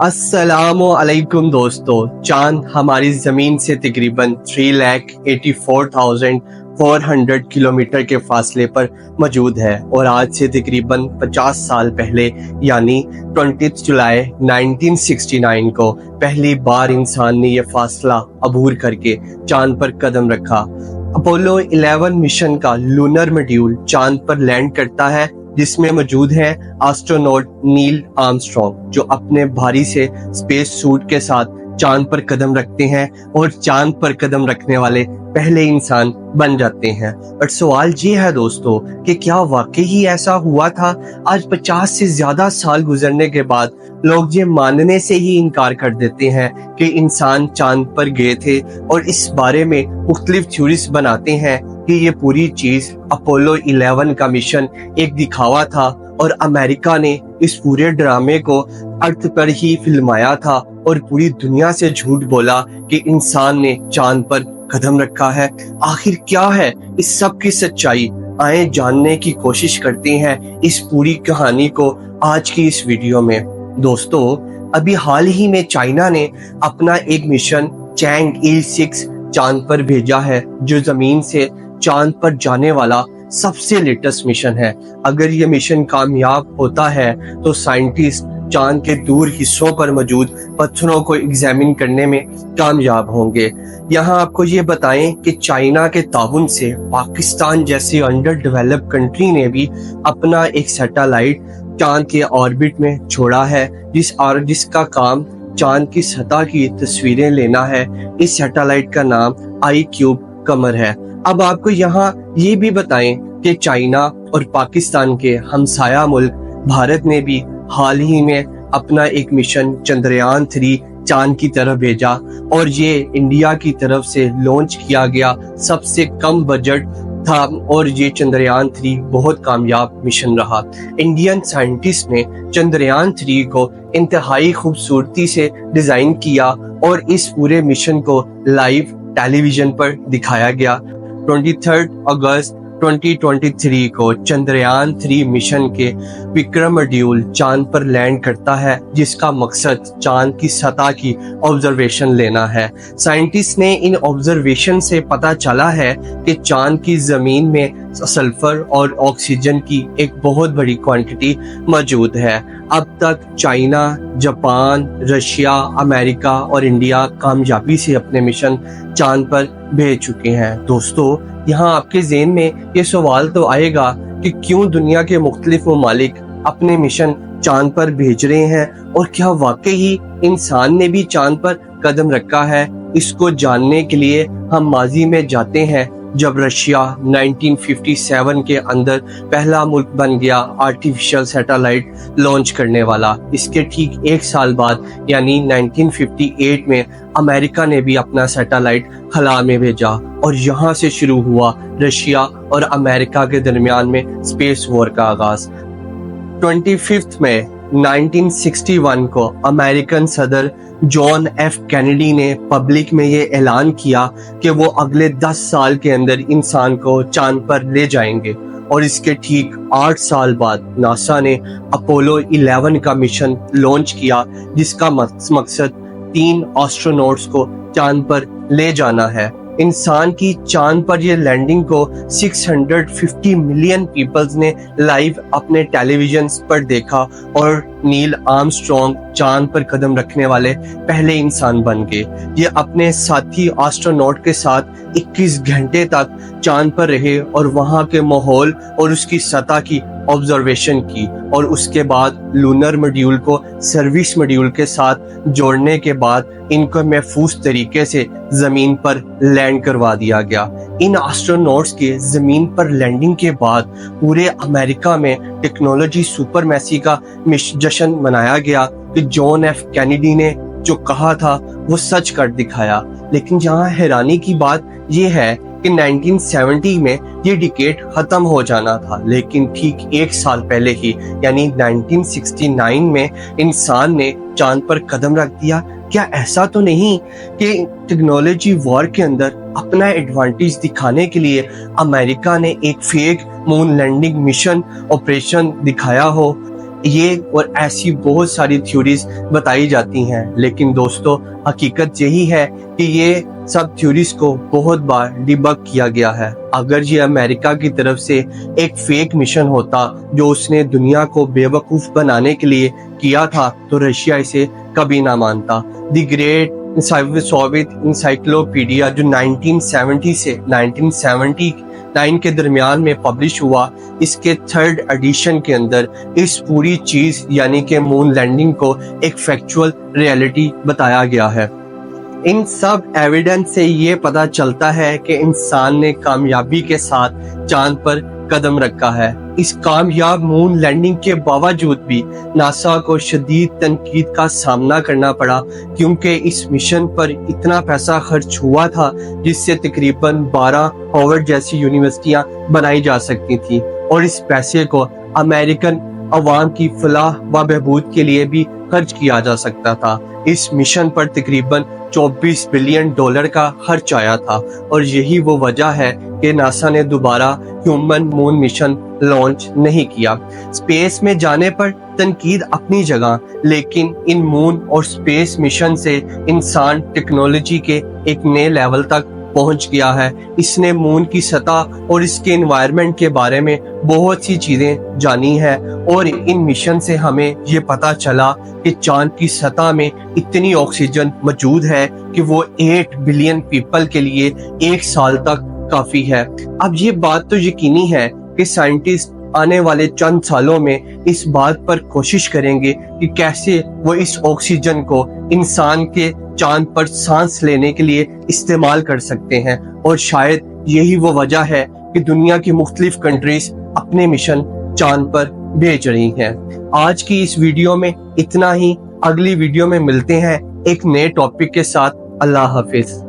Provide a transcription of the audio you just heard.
अस्सलामु अलैकुम दोस्तों। चांद हमारी जमीन से तकरीबन 3,84,400 किलोमीटर के फासले पर मौजूद है और आज से तकरीबन 50 साल पहले यानी 20 जुलाई 1969 को पहली बार इंसान ने यह फासला अबूर करके चांद पर कदम रखा। अपोलो 11 मिशन का लूनर मॉड्यूल चांद पर लैंड करता है, जिसमें मौजूद है एस्ट्रोनॉट नील आर्मस्ट्रॉन्ग, जो अपने भारी से स्पेस सूट के साथ चांद पर कदम रखते हैं और चांद पर कदम रखने वाले पहले इंसान बन जाते हैं। और सवाल ये है दोस्तों कि क्या वाकई ही ऐसा हुआ था? आज 50 से ज्यादा साल गुजरने के बाद लोग ये मानने से ही इनकार कर देते हैं कि इंसान चांद पर गए थे और इस बारे में मुख्तलिफ थ्योरीज बनाते हैं कि ये पूरी चीज अपोलो 11 का मिशन एक दिखावा था और अमेरिका ने इस पूरे ड्रामे को अर्थ पर ही फिल्माया था और पूरी दुनिया से झूठ बोला कि इंसान ने चांद पर कदम रखा है। आखिर क्या है इस सब की सच्चाई? आए जानने की कोशिश करते हैं इस पूरी कहानी को आज की इस वीडियो में। दोस्तों, अभी हाल ही में चाइना ने अपना एक मिशन चैंग-ई-6 चांद पर भेजा है, जो जमीन से चांद पर जाने वाला सबसे लेटेस्ट मिशन है। अगर ये मिशन कामयाब होता है तो साइंटिस्ट चांद के दूर हिस्सों पर मौजूद पत्थरों को एग्जामिन करने में कामयाब होंगे। यहाँ आपको ये बताएं कि चाइना के ताउन से पाकिस्तान जैसी अंडर डेवलप कंट्री ने भी अपना एक सैटेलाइट चांद के ऑर्बिट में छोड़ा है, जिसका काम चांद की सतह की तस्वीरें लेना है। इस सैटेलाइट का नाम iCube कमर है। अब आपको यहाँ ये भी बताएं कि चाइना और पाकिस्तान के हमसाया मुल्क भारत ने भी हाल ही में अपना एक मिशन चंद्रयान 3 चांद की तरफ भेजा और ये इंडिया की तरफ से लॉन्च किया गया सबसे कम बजट था और ये चंद्रयान 3 बहुत कामयाब मिशन रहा। इंडियन साइंटिस्ट ने चंद्रयान 3 को इंतहाई खूबसूरती से डिजाइन किया और इस पूरे मिशन को लाइव टेलीविजन पर दिखाया गया। 23 अगस्त 2023 को चंद्रयान 3 मिशन के विक्रम मॉड्यूल चांद पर लैंड करता है, जिसका मकसद चांद की सतह की ऑब्जर्वेशन लेना है। साइंटिस्ट ने इन ऑब्जर्वेशन से पता चला है कि चांद की जमीन में सल्फर और ऑक्सीजन की एक बहुत बड़ी क्वांटिटी मौजूद है। अब तक चाइना, जापान, रशिया, अमेरिका और इंडिया कामयाबी से अपने मिशन चांद पर भेज चुके हैं। दोस्तों, यहाँ आपके ज़हन में ये सवाल तो आएगा कि क्यों दुनिया के मुख्तलिफ ममालिक अपने मिशन चांद पर भेज रहे हैं और क्या वाकई ही इंसान ने भी चांद पर कदम रखा है? इसको जानने के लिए हम माजी में जाते हैं, जब रशिया 1957 के अंदर पहला मुल्क बन गया आर्टिफिशियल सैटेलाइट लॉन्च करने वाला। इसके ठीक एक साल बाद यानी 1958 में अमेरिका ने भी अपना सैटेलाइट खला में भेजा और यहाँ से शुरू हुआ रशिया और अमेरिका के दरमियान में स्पेस वॉर का आगाज। 25 मई 1961 को अमेरिकन सदर जॉन एफ कैनेडी ने पब्लिक में ये ऐलान किया कि वो अगले 10 साल के अंदर इंसान को चांद पर ले जाएंगे और इसके ठीक 8 साल बाद नासा ने अपोलो 11 का मिशन लॉन्च किया, जिसका मकसद 3 एस्ट्रोनॉट्स को चांद पर ले जाना है। इंसान की चांद पर ये लैंडिंग को 650 मिलियन पीपल्स ने लाइव अपने टेलीविजन पर देखा और नील आर्मस्ट्रॉन्ग चांद पर कदम रखने वाले पहले इंसान बन गए। ये अपने साथी एस्ट्रोनॉट के साथ 21 घंटे तक चांद पर रहे और वहां के माहौल और उसकी सतह की ऑब्जर्वेशन की और उसके बाद लूनर मॉड्यूल को सर्विस मॉड्यूल के साथ जोड़ने के बाद इनको महफूज तरीके से जमीन पर लैंड करवा दिया गया। इन एस्ट्रोनॉट्स के जमीन पर लैंडिंग के बाद पूरे अमेरिका में टेक्नोलॉजी सुपरमेसी का जश्न मनाया गया कि जॉन एफ कैनेडी ने जो कहा था वो सच कर दिखाया। लेकिन यहाँ हैरानी की बात यह है कि 1970 में ये डिकेड खत्म हो जाना था, लेकिन ठीक एक साल पहले ही यानी 1969 में इंसान ने चांद पर कदम रख दिया। क्या ऐसा तो नहीं कि टेक्नोलॉजी वॉर के अंदर अपना एडवांटेज दिखाने के लिए अमेरिका ने एक fake moon landing mission operation दिखाया हो? یہ اور ایسی بہت ساری تھیوریز بتائی جاتی ہیں، لیکن دوستو حقیقت یہی ہے کہ یہ سب تھیوریز کو بہت بار ڈیبگ کیا گیا ہے۔ اگر یہ امریکہ کی طرف سے ایک فیک مشن ہوتا جو اس نے دنیا کو بے وقوف بنانے کے لیے کیا تھا تو رشیا اسے کبھی نہ مانتا۔ دی گریٹ سوویت انسائکلوپیڈیا جو 1970 سے 1979 کے درمیان میں پبلش ہوا، اس کے 3rd ایڈیشن کے اندر اس پوری چیز یعنی کہ مون لینڈنگ کو ایک فیکچول ریئلٹی بتایا گیا ہے۔ ان سب ایویڈنس سے یہ پتا چلتا ہے کہ انسان نے کامیابی کے ساتھ چاند پر قدم رکھا ہے۔ اس کامیاب مون لینڈنگ کے باوجود بھی ناسا کو شدید تنقید کا سامنا کرنا پڑا، کیونکہ اس مشن پر اتنا پیسہ خرچ ہوا تھا جس سے تقریباً 12 ہارورڈ جیسی یونیورسٹیاں بنائی جا سکتی تھیں، اور اس پیسے کو امریکن عوام کی فلاح و بہبود کے لیے بھی خرچ کیا جا سکتا تھا۔ اس مشن پر تقریباً $24 بلین کا خرچ آیا تھا، اور یہی وہ وجہ ہے کہ ناسا نے دوبارہ ہیومن مون مشن لانچ نہیں کیا۔ اسپیس میں جانے پر تنقید اپنی جگہ، لیکن ان مون اور اسپیس مشن سے انسان ٹیکنالوجی کے ایک نئے لیول تک پہنچ گیا ہے۔ اس نے مون کی سطح اور اس کے انوائرمنٹ کے بارے میں بہت سی چیزیں جانی ہیں، اور ان مشن سے ہمیں یہ پتا چلا کہ چاند کی سطح میں اتنی آکسیجن موجود ہے کہ وہ 8 بلین پیپل کے لیے 1 سال تک کافی ہے۔ اب یہ بات تو یقینی ہے کہ سائنٹسٹ آنے والے چند سالوں میں اس بات پر کوشش کریں گے کہ کیسے وہ اس آکسیجن کو انسان کے چاند پر سانس لینے کے لیے استعمال کر سکتے ہیں، اور شاید یہی وہ وجہ ہے کہ دنیا کی مختلف کنٹریز اپنے مشن چاند پر بھیج رہی ہیں۔ آج کی اس ویڈیو میں اتنا ہی، اگلی ویڈیو میں ملتے ہیں ایک نئے ٹاپک کے ساتھ۔ اللہ حافظ۔